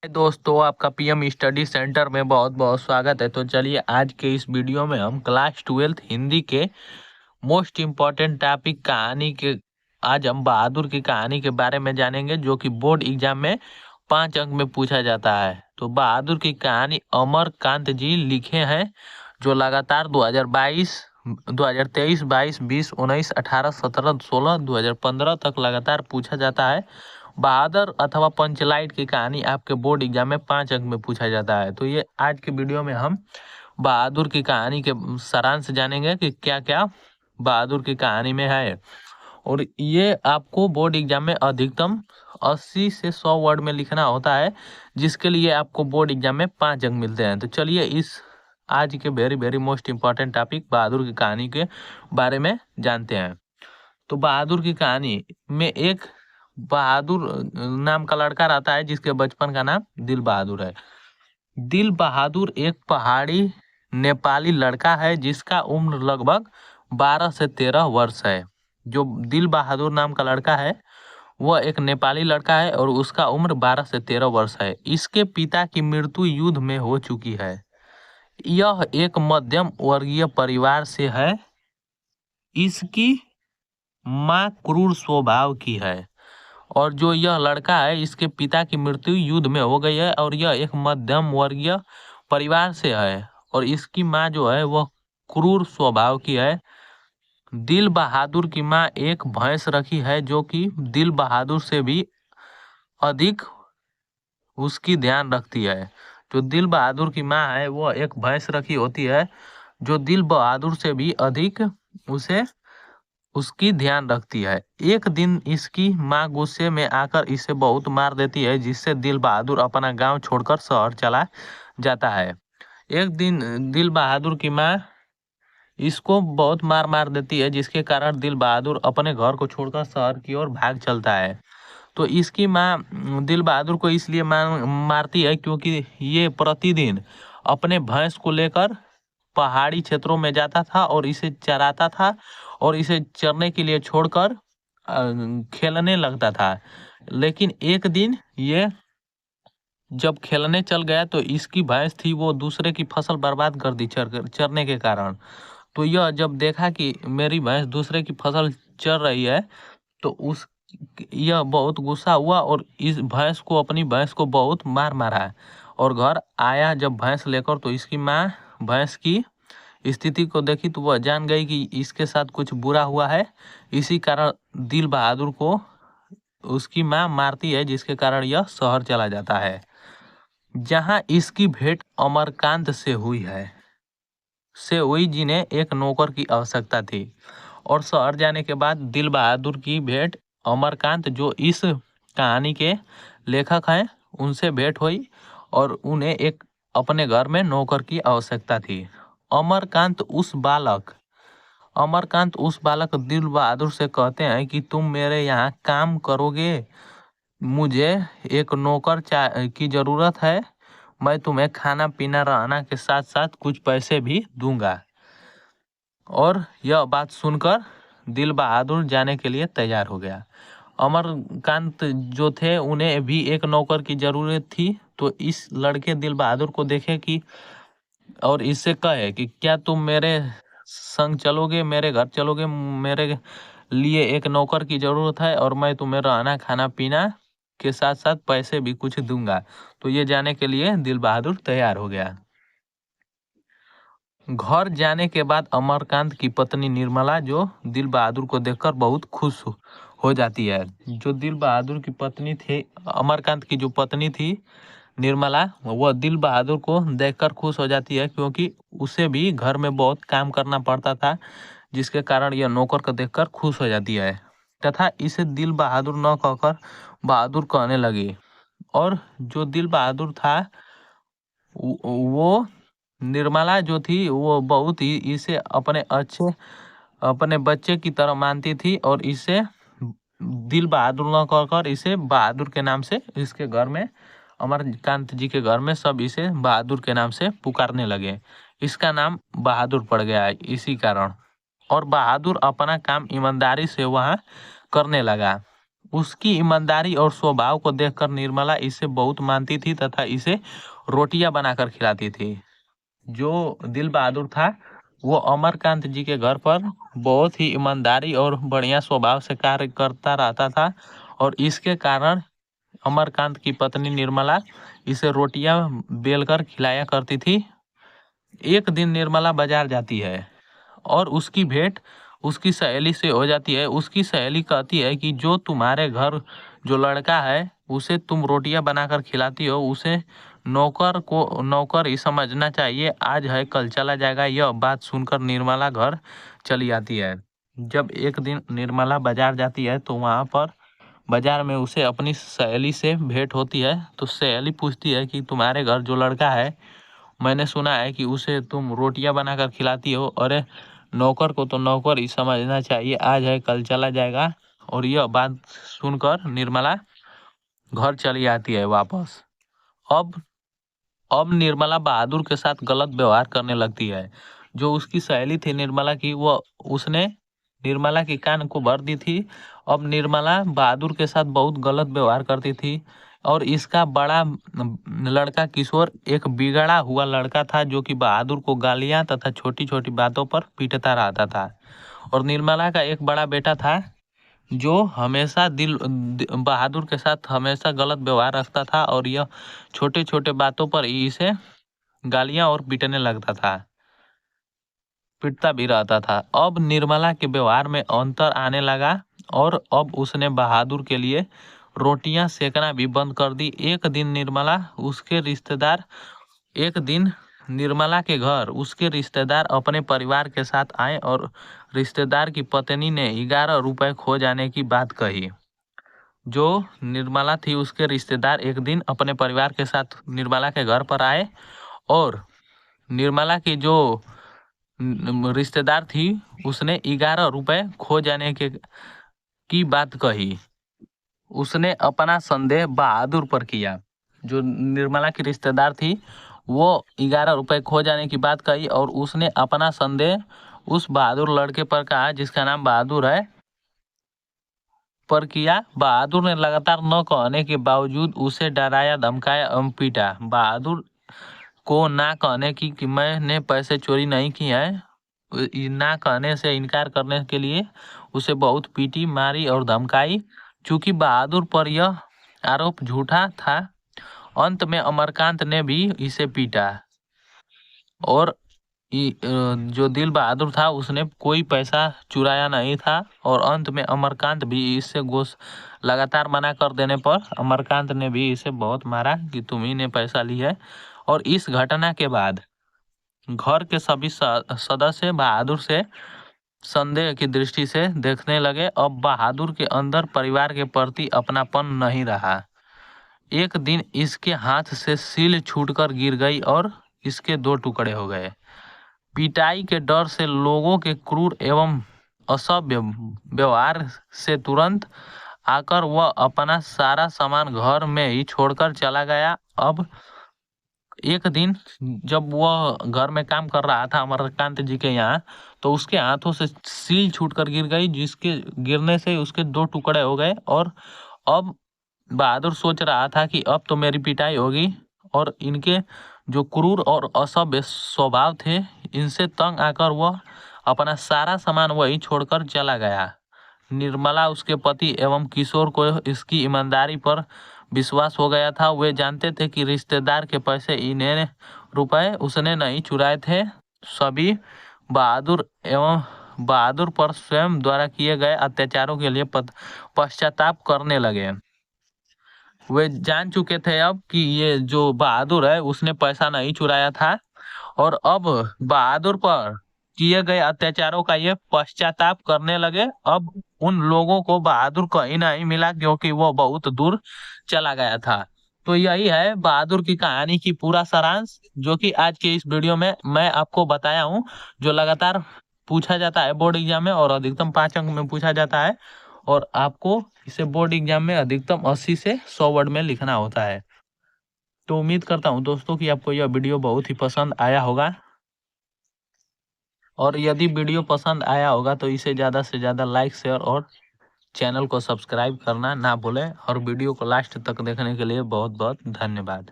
दोस्तों, आपका PM study centre में बहुत बहुत स्वागत है। तो चलिए आज के इस वीडियो में हम क्लास 12th हिंदी के मोस्ट इम्पोर्टेंट टॉपिक कहानी के आज हम बहादुर की कहानी के बारे में जानेंगे, जो कि बोर्ड एग्जाम में 5 अंक में पूछा जाता है। तो बहादुर की कहानी अमरकांत जी लिखे हैं, जो लगातार 2022 2023 22 20 19 18 17 16 2015 तक लगातार पूछा जाता है। बहादुर अथवा पंचलाइट की कहानी आपके बोर्ड एग्जाम में 5 अंक में पूछा जाता है। तो ये आज के वीडियो में हम बहादुर की कहानी के सारांश जानेंगे कि क्या क्या बहादुर की कहानी में है। और ये आपको बोर्ड एग्जाम में अधिकतम 80 से 100 वर्ड में लिखना होता है, जिसके लिए आपको बोर्ड एग्जाम में 5 अंक मिलते हैं। तो चलिए इस आज के very very most important topic Bahadur की कहानी के बारे में जानते हैं। तो बहादुर की कहानी में एक बहादुर नाम का लड़का रहता है, जिसके बचपन का नाम दिल बहादुर है। दिल बहादुर एक पहाड़ी नेपाली लड़का है, जिसका उम्र लगभग 12 से 13 वर्ष है। जो दिल बहादुर नाम का लड़का है वह एक नेपाली लड़का है और उसका उम्र 12 से 13 वर्ष है। इसके पिता की मृत्यु युद्ध में हो चुकी है। यह एक मध्यम वर्गीय परिवार से है। इसकी माँ क्रूर स्वभाव की है। और जो यह लड़का है, इसके पिता की मृत्यु युद्ध में हो गई है और यह एक मध्यम वर्गीय परिवार से है। और इसकी माँ जो है वह क्रूर स्वभाव की है। दिल बहादुर की माँ एक भैंस रखी है, जो कि दिल बहादुर से भी अधिक उसकी ध्यान रखती है। जो दिल बहादुर की माँ है वह एक भैंस रखी होती है, जो दिल बहादुर से भी अधिक उसे उसकी ध्यान रखती है। एक दिन इसकी माँ गुस्से में आकर इसे बहुत मार देती है, जिससे दिल बहादुर अपना गांव छोड़कर शहर चला जाता है। एक दिन दिल बहादुर की माँ इसको बहुत मार देती है, जिसके कारण दिल बहादुर अपने घर को छोड़कर शहर की ओर भाग चलता है। तो इसकी माँ दिल बहादुर को इसलिए मारती है क्योंकि ये प्रतिदिन अपने भैंस को लेकर पहाड़ी क्षेत्रों में जाता था और इसे चराता था और इसे चरने के लिए छोड़कर खेलने लगता था। लेकिन एक दिन ये जब खेलने चल गया तो इसकी भैंस थी वो दूसरे की फसल बर्बाद कर दी चरने के कारण। तो यह जब देखा कि मेरी भैंस दूसरे की फसल चर रही है, तो उस यह बहुत गुस्सा हुआ और इस भैंस को अपनी भैंस को बहुत मारा। और घर आया जब भैंस लेकर, तो इसकी माँ भैंस की स्थिति को देखी तो वह जान गई कि इसके साथ कुछ बुरा हुआ है। इसी कारण दिल बहादुर को उसकी माँ मारती है, जिसके कारण यह शहर चला जाता है, जहाँ इसकी भेंट अमरकांत से हुई जिन्हें एक नौकर की आवश्यकता थी। और शहर जाने के बाद दिल बहादुर की भेंट अमरकांत, जो इस कहानी के लेखक हैं, उनसे भेंट हुई और उन्हें एक अपने घर में नौकर की आवश्यकता थी। अमरकांत उस बालक दिल बहादुर से कहते हैं कि तुम मेरे यहाँ काम करोगे, मुझे एक नौकर की ज़रूरत है, मैं तुम्हें खाना पीना रहना के साथ साथ कुछ पैसे भी दूंगा। और यह बात सुनकर दिल बहादुर जाने के लिए तैयार हो गया। अमरकांत जो थे उन्हें भी एक नौकर की ज़रूरत थी। तो इस लड़के दिल बहादुर को देखे कि और इससे कहे कि क्या तुम मेरे संग चलोगे, मेरे घर चलोगे, मेरे लिए एक नौकर की ज़रूरत है और मैं तुम्हें रहना खाना पीना के साथ साथ पैसे भी कुछ दूंगा। तो ये जाने के लिए दिल बहादुर तैयार हो गया। घर जाने के बाद अमरकांत की पत्नी निर्मला, जो दिल बहादुर को देखकर बहुत खुश हो जाती है। जो दिल बहादुर की पत्नी थी, अमरकांत की जो पत्नी थी निर्मला, वह दिल बहादुर को देखकर खुश हो जाती है, क्योंकि उसे भी घर में बहुत काम करना पड़ता था, जिसके कारण यह नौकर को देखकर खुश हो जाती है तथा इसे दिल बहादुर न कहकर बहादुर कहने लगी। और जो दिल बहादुर था वो निर्मला जो थी वो बहुत ही इसे अपने बच्चे की तरह मानती थी और इसे दिल बहादुर न कहकर इसे बहादुर के नाम से इसके घर में, अमरकांत जी के घर में सब इसे बहादुर के नाम से पुकारने लगे। इसका नाम बहादुर पड़ गया है इसी कारण। और बहादुर अपना काम ईमानदारी से वहाँ करने लगा। उसकी ईमानदारी और स्वभाव को देखकर निर्मला इसे बहुत मानती थी तथा इसे रोटियां बनाकर खिलाती थी। जो दिल बहादुर था वो अमरकांत जी के घर पर बहुत ही ईमानदारी और बढ़िया स्वभाव से कार्य करता रहता था और इसके कारण अमरकांत की पत्नी निर्मला इसे रोटियां बेलकर खिलाया करती थी। एक दिन निर्मला बाजार जाती है और उसकी भेंट उसकी सहेली से हो जाती है। उसकी सहेली कहती है कि जो तुम्हारे घर जो लड़का है उसे तुम रोटियां बनाकर खिलाती हो उसे नौकर ही समझना चाहिए, आज है कल चला जाएगा। यह बात सुनकर निर्मला घर चली आती है। जब एक दिन निर्मला बाजार जाती है तो वहां पर बाजार में उसे अपनी सहेली से भेंट होती है। तो सहेली पूछती है कि तुम्हारे घर जो लड़का है मैंने सुना है कि उसे तुम रोटियां बनाकर खिलाती हो। अरे नौकर को तो नौकर ही समझना चाहिए, आज है कल चला जाएगा। और यह बात सुनकर निर्मला घर चली आती है वापस। अब अब निर्मला बहादुर के साथ गलत व्यवहार करने लगती है। जो उसकी सहेली थी निर्मला की, वो उसने निर्मला के कान को भर दी थी। अब निर्मला बहादुर के साथ बहुत गलत व्यवहार करती थी और इसका बड़ा लड़का किशोर एक बिगड़ा हुआ लड़का था जो कि बहादुर को गालियां तथा छोटी छोटी बातों पर पीटता रहता था। और निर्मला का एक बड़ा बेटा था जो हमेशा बहादुर के साथ हमेशा गलत व्यवहार रखता था और यह छोटे छोटे बातों पर ही इसे गालियां और पीटने लगता था, पीटता भी रहता था। अब निर्मला के व्यवहार में अंतर आने लगा और अब उसने बहादुर के लिए रोटियां सेकना भी बंद कर दी। एक दिन निर्मला के घर उसके रिश्तेदार अपने परिवार के साथ आए और रिश्तेदार की पत्नी ने 11 रुपए खो जाने की बात कही। जो निर्मला थी उसके रिश्तेदार एक दिन अपने परिवार के साथ निर्मला के घर पर आए और निर्मला की जो रिश्तेदार थी उसने 11 रुपए खो जाने के की बात कही। उसने अपना संदेह बहादुर पर किया। जो निर्मला की रिश्तेदार थी वो 11 रुपए खो जाने की बात कही और उसने अपना संदेह उस बहादुर लड़के पर कहा जिसका नाम बहादुर है पर किया। बहादुर ने लगातार न कहने के बावजूद उसे डराया धमकाया एवं पीटा। बहादुर को ना कहने की कि मैंने पैसे चोरी नहीं किए हैं, ना कहने से इनकार करने के लिए उसे बहुत पीटी मारी और धमकाई। चूंकि बहादुर पर यह आरोप झूठा था, अंत में अमरकांत ने भी इसे पीटा और जो दिल बहादुर था उसने कोई पैसा चुराया नहीं था। और अंत में अमरकांत भी इससे गोश लगातार मना कर देने पर अमरकांत ने भी इसे बहुत मारा कि तुम ही ने पैसा ली है। और इस घटना के बाद घर के सभी सदस्य बहादुर से संदेह की दृष्टि से देखने लगे। अब बहादुर के अंदर परिवार के प्रति अपनापन नहीं रहा। एक दिन इसके हाथ से सील छूटकर गिर गई और इसके 2 टुकड़े हो गए। पिटाई के डर से लोगों के क्रूर एवं असभ्य व्यवहार से तुरंत आकर वह अपना सारा सामान घर में ही छोड़कर चला गया। अब एक दिन जब वह घर में काम कर रहा था अमरकांत जी के यहाँ, तो उसके हाथों से सील छूटकर गिर गई जिसके गिरने से उसके 2 टुकड़े हो गए। और अब बहादुर सोच रहा था कि अब तो मेरी पिटाई होगी। और इनके जो क्रूर और असभ्य स्वभाव थे इनसे तंग आकर वह अपना सारा सामान वही छोड़कर चला गया। निर्मला उसके पति एवं किशोर को इसकी ईमानदारी पर विश्वास हो गया था। वे जानते थे कि रिश्तेदार के पैसे इन्हें रुपए उसने नहीं चुराए थे। सभी बहादुर पर स्वयं द्वारा किए गए अत्याचारों के लिए पश्चाताप करने लगे। वे जान चुके थे अब कि ये जो बहादुर है उसने पैसा नहीं चुराया था और अब बहादुर पर किए गए अत्याचारों का ये पश्चाताप करने लगे। अब उन लोगों को बहादुर कहीं नहीं मिला क्योंकि वो बहुत दूर चला गया था। तो यही है बहादुर की कहानी की पूरा सारांश जो कि आज के इस वीडियो में मैं आपको बताया हूँ। जो लगातार पूछा जाता है बोर्ड एग्जाम में और अधिकतम 5 अंक में पूछा जाता है और आपको इसे बोर्ड एग्जाम में अधिकतम 80 से 100 वर्ड में लिखना होता है। तो उम्मीद करता हूँ दोस्तों कि आपको यह वीडियो बहुत ही पसंद आया होगा और यदि वीडियो पसंद आया होगा तो इसे ज़्यादा से ज़्यादा लाइक शेयर और चैनल को सब्सक्राइब करना ना भूलें और वीडियो को लास्ट तक देखने के लिए बहुत बहुत धन्यवाद।